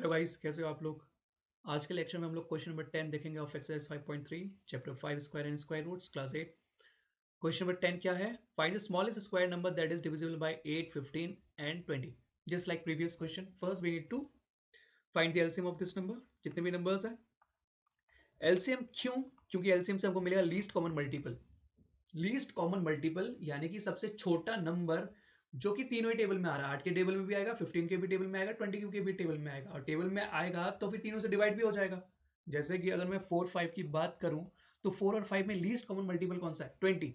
Hello guys, कैसे हो आप लोग। आज के लेक्चर में हम लोग क्वेश्चन नंबर 10 देखेंगे of exercise 5.3 chapter 5 square and square roots class 8। Question number 10 क्या है? Find the smallest square number that is divisible by 8, 15 and 20। Just like previous question, first we need to find the LCM of this number. जितने भी numbers हैं, LCM क्यों? क्योंकि LCM से हमको मिलेगा least common multiple. Least common multiple यानी कि सबसे छोटा नंबर जो कि तीनों ही टेबल में आ रहा है। 8 के टेबल में भी आएगा, 15 के भी टेबल में आएगा, 20 के भी टेबल में आएगा। और टेबल में आएगा तो फिर तीनों से डिवाइड भी हो जाएगा। जैसे कि अगर मैं 4 5 की बात करूं तो 4 और 5 में लीस्ट कॉमन मल्टीपल कौन सा है? 20।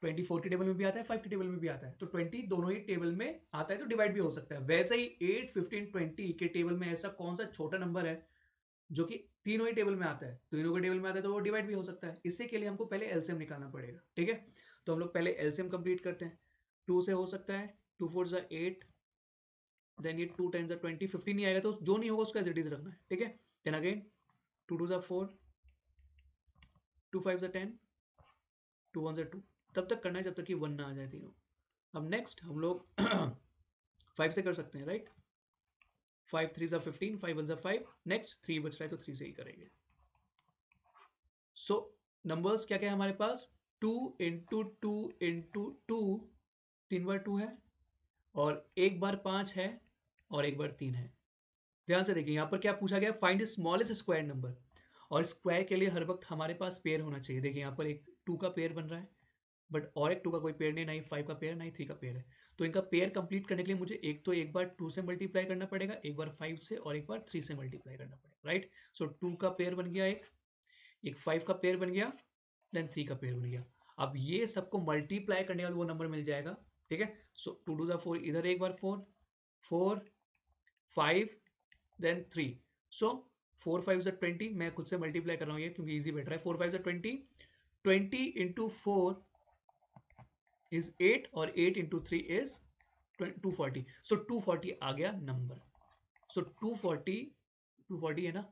24 के टेबल में भी आता है, 5 के टेबल में भी आता है, तो 20 दोनों ही टेबल में आता है तो डिवाइड भी हो सकता है। वैसे ही 8, 15, 20 के टेबल में ऐसा कौन सा छोटा नंबर है जो कि तीनों ही टेबल में आता है? तीनों के टेबल में आता है तो वो डिवाइड भी हो सकता है। इससे के लिए हमको पहले एलसीएम निकालना पड़ेगा। ठीक है, तो हम लोग पहले एलसीएम कंप्लीट करते हैं। 2 से हो सकता है, 2 4 ज़ा 8, देन ये 2 10 ज़ा 20, 15 नहीं आएगा तो जो नहीं होगा उसका एज इट इज रखना है। ठीक है, देन अगेन 2 2 ज़ा 4, 2 5 ज़ा 10, 2 1 ज़ा 2, तब तक करना है जब तक कि 1 ना आ जाए तीनों। अब नेक्स्ट हम लोग 5 से कर सकते हैं, राइट। 5 3 ज़ा 15, 5 1 ज़ा 5, नेक्स्ट 3 बच रहा है तो 3 से ही करेंगे। सो नंबर्स क्या क्या है हमारे पास? 2 इंटू 2 इंटू 2, 3 बार 2 है, और 1 बार 5 है, और 1 बार 3 है। ध्यान से देखिए, यहाँ पर क्या पूछा गया? Find the smallest square number. और स्क्वायर के लिए हर वक्त हमारे पास पेयर होना चाहिए। देखिए यहाँ पर एक 2 का पेयर बन रहा है, बट और एक 2 का कोई पेयर नहीं, ना ही 5 का पेयर, ना ही 3 का पेयर है। तो इनका पेयर कंप्लीट करने के लिए मुझे एक तो 1 बार 2 से मल्टीप्लाई करना पड़ेगा, 1 बार 5 से, और 1 बार 3 से मल्टीप्लाई करना पड़ेगा, राइट। सो 2 का पेयर बन गया, एक 5 का पेयर बन गया, देन 3 का पेयर बन गया। अब ये सबको मल्टीप्लाई करने वाला वो नंबर मिल जाएगा। ठीक है, सो 2 2 ज़ा 4, इधर एक बार 4, 4 5, देन 3। सो 4 5 ज़ा 20, मैं खुद से मल्टीप्लाई कर रहा हूँ ये क्योंकि इजी बैठ रहा है। 4 5 ज़ा 20, 20 इंटू 4 इज 8, और 8 इंटू 3 इज 240। सो 240 आ गया नंबर। सो 240 है ना।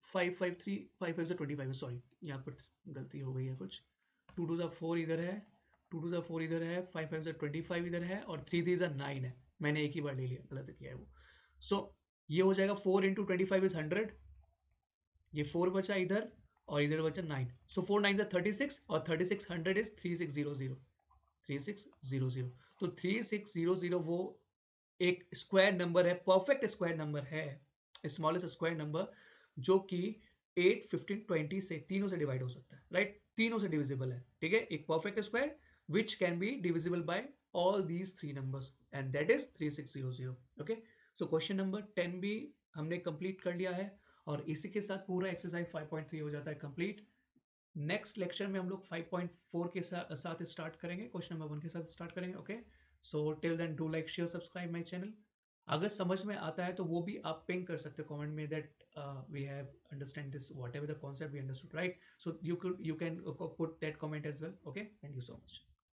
553, 5 5 ज़ा 25 है, सॉरी यहाँ पर गलती हो गई है कुछ। 2 2 ज़ा 4 इधर है, 2 2 ज़ा 4 इधर है, 5 5 ज़ा 25 इधर है, और 3 3 ज़ा 9 है। मैंने एक ही बार ले लिया, गलत किया है वो। सो ये हो जाएगा 4 इंटू 25 इज 100, ये 4 बचा इधर, और इधर बचा 9। सो 4 9 ज़ा 36, और 36 100 इज 3600, 3600। तो 3600 वो एक स्क्वायर नंबर है, परफेक्ट स्क्वायर नंबर है, स्मॉलेस्ट स्क्वायर नंबर, जो कि 8 15 20 से तीनों से डिवाइड हो सकता है, राइट। तीनों से डिविजिबल है। ठीक है, एक perfect square which can be divisible by all these 3 numbers, and that is 3600। Okay, so question number 10 भी हमने कंप्लीट कर लिया है, और इसी के साथ पूरा एक्सरसाइज 5.3 हो जाता है कंप्लीट। नेक्स्ट लेक्चर में हम लोग 5.4 के साथ स्टार्ट करेंगे, क्वेश्चन नंबर 1 के साथ स्टार्ट करेंगे। Okay, so till then do like share subscribe my channel. अगर समझ में आता है तो वो भी आप पिंग कर सकते हो कमेंट में, that we have understand this whatever the concept we understood, right. So you can put that comment as well. Okay, thank you so much.